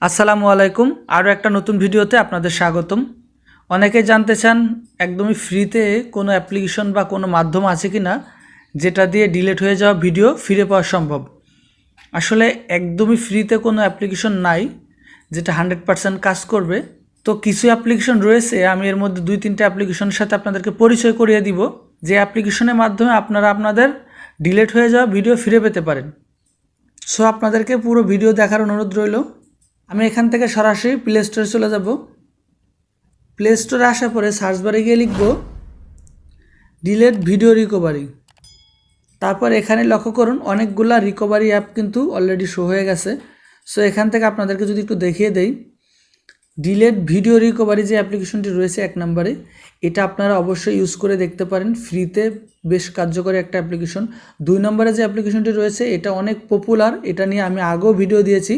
আসসালামু আলাইকুম। আরও একটা নতুন ভিডিওতে আপনাদের স্বাগতম। অনেকেই জানতে চান একদমই ফ্রিতে কোনো অ্যাপ্লিকেশন বা কোনো মাধ্যম আছে কি না যেটা দিয়ে ডিলিট হয়ে যাওয়া ভিডিও ফিরে পাওয়া সম্ভব। আসলে একদমই ফ্রিতে কোনো অ্যাপ্লিকেশন নাই যেটা 100% কাজ করবে। তো কিছু অ্যাপ্লিকেশন রয়েছে, আমি এর মধ্যে 2-3টা অ্যাপ্লিকেশনের সাথে আপনাদেরকে পরিচয় করিয়ে দিব, যে অ্যাপ্লিকেশনের মাধ্যমে আপনারা আপনাদের ডিলিট হয়ে যাওয়া ভিডিও ফিরে পেতে পারেন। সো আপনাদেরকে পুরো ভিডিও দেখার অনুরোধ রইল। আমি এখান থেকে সরাসরি প্লে স্টোরে চলে যাব। প্লে স্টোরে আসার পরে সার্চ বারে গিয়ে লিখব ডিলেট ভিডিও রিকভারি। তারপর এখানে লক্ষ্য করুন অনেকগুলা রিকভারি অ্যাপ কিন্তু অলরেডি শো হয়ে গেছে। সো এখান থেকে আপনাদেরকে যদি একটু দেখিয়ে দেই, ডিলেট ভিডিও রিকভারি যে অ্যাপ্লিকেশনটি রয়েছে 1 নম্বরে, এটা আপনারা অবশ্যই ইউজ করে দেখতে পারেন। ফ্রিতে বেশ কার্যকরী একটা অ্যাপ্লিকেশন। 2 নম্বরে যে অ্যাপ্লিকেশনটি রয়েছে এটা অনেক পপুলার, এটা নিয়ে আমি আগেও ভিডিও দিয়েছি,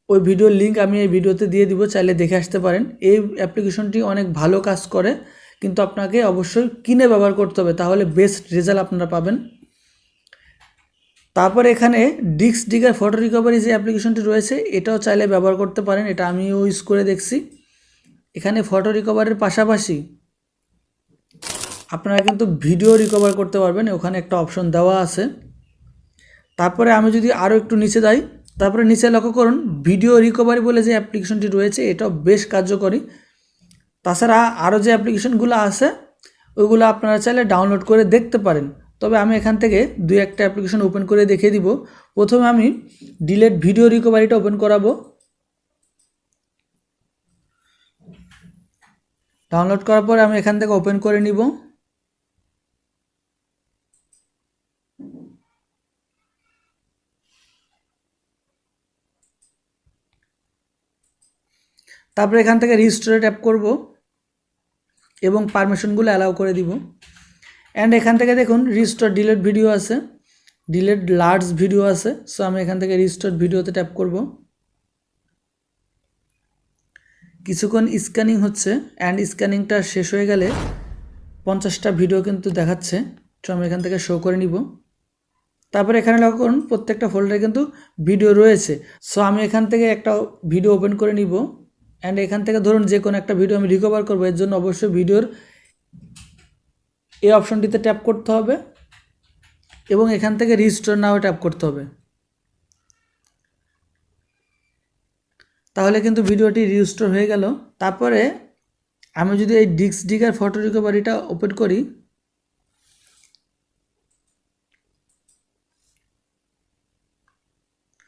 ওই ভিডিওর লিঙ্ক আমি এই ভিডিওতে দিয়ে দিব, চাইলে দেখে আসতে পারেন। এই অ্যাপ্লিকেশনটি অনেক ভালো কাজ করে, কিন্তু আপনাকে অবশ্যই কিনে ব্যবহার করতে হবে, তাহলে বেস্ট রেজাল্ট আপনারা পাবেন। তারপর এখানে ডিস্ক ডিগার ফটো রিকভারি যে অ্যাপ্লিকেশনটি রয়েছে এটাও চাইলে ব্যবহার করতে পারেন, এটা আমিও ইউজ করে দেখছি। এখানে ফটো রিকভারির পাশাপাশি আপনারা কিন্তু ভিডিও রিকভার করতে পারবেন, ওখানে একটা অপশন দেওয়া আছে। তারপরে আমি যদি আরও একটু নিচে যাই, তারপরে নিচে লক্ষ্য করুন ভিডিও রিকভারি বলে যে অ্যাপ্লিকেশনটি রয়েছে এটাও বেশ কার্যকরী। তাছাড়া আরও যে অ্যাপ্লিকেশনগুলো আছে ওইগুলো আপনারা চাইলে ডাউনলোড করে দেখতে পারেন। তবে আমি এখান থেকে 2-1টা অ্যাপ্লিকেশন ওপেন করে দেখিয়ে দিব। প্রথমে আমি ডিলেট ভিডিও রিকভারিটা ওপেন করাবো। ডাউনলোড করার পরে আমি এখান থেকে ওপেন করে নিব। তারপরে এখান থেকে রিস্টোরে ট্যাপ করব এবং পারমিশনগুলো অ্যালাউ করে দিব। অ্যান্ড এখান থেকে দেখুন রিস্টোর ডিলেট ভিডিও আছে, ডিলেট লার্জ ভিডিও আছে। সো আমি এখান থেকে রিস্টোর ভিডিওতে ট্যাপ করব। কিছুক্ষণ স্ক্যানিং হচ্ছে, অ্যান্ড স্ক্যানিংটা শেষ হয়ে গেলে 50টা ভিডিও কিন্তু দেখাচ্ছে। তো আমি এখান থেকে শো করে নিব। তারপরে এখানে লক্ষ্য করুন প্রত্যেকটা ফোল্ডারে কিন্তু ভিডিও রয়েছে। সো আমি এখান থেকে একটা ভিডিও ওপেন করে নিব, অ্যান্ড এখান থেকে ধরুন যে কোনো একটা ভিডিও আমি রিকভার করবো, এর জন্য অবশ্যই ভিডিওর এই অপশনটিতে ট্যাপ করতে হবে এবং এখান থেকে রিস্টোর নাও ট্যাপ করতে হবে, তাহলে কিন্তু ভিডিওটি রিস্টোর হয়ে গেল। তারপরে আমি যদি এই ডিস্ক ডিগার ফটো রিকভারিটা ওপেন করি,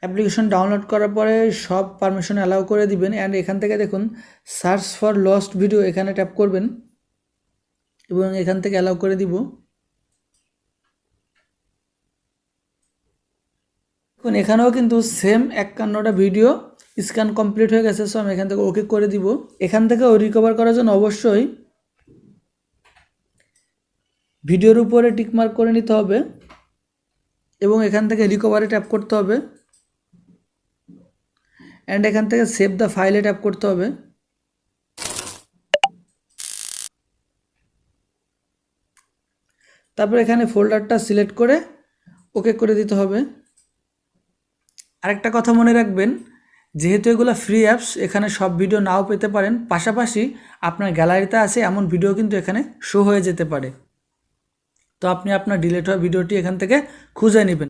অ্যাপ্লিকেশন ডাউনলোড করার পরে সব পারমিশন অ্যালাউ করে দিবেন, অ্যান্ড এখান থেকে দেখুন সার্চ ফর লস্ট ভিডিও এখানে ট্যাপ করবেন এবং এখান থেকে অ্যালাউ করে দিব। এখন এখানেও কিন্তু সেম 51টা ভিডিও স্ক্যান কমপ্লিট হয়ে গেছে। সো আমি এখান থেকে ওকে করে দিব। এখান থেকে রিকভার করার জন্য অবশ্যই ভিডিওর উপরে টিকমার্ক করে নিতে হবে এবং এখান থেকে রিকভারে ট্যাপ করতে হবে, অ্যান্ড এখান থেকে সেভ দ্য ফাইলে ট্যাপ করতে হবে। তারপর এখানে ফোল্ডারটা সিলেক্ট করে ওকে করে দিতে হবে। আরেকটা কথা মনে রাখবেন, যেহেতু এগুলো ফ্রি অ্যাপস, এখানে সব ভিডিও নাও পেতে পারেন, পাশাপাশি আপনার গ্যালারিতে আছে এমন ভিডিও কিন্তু এখানে শো হয়ে যেতে পারে। তো আপনি আপনার ডিলিট হওয়া ভিডিওটি এখান থেকে খুঁজে নেবেন।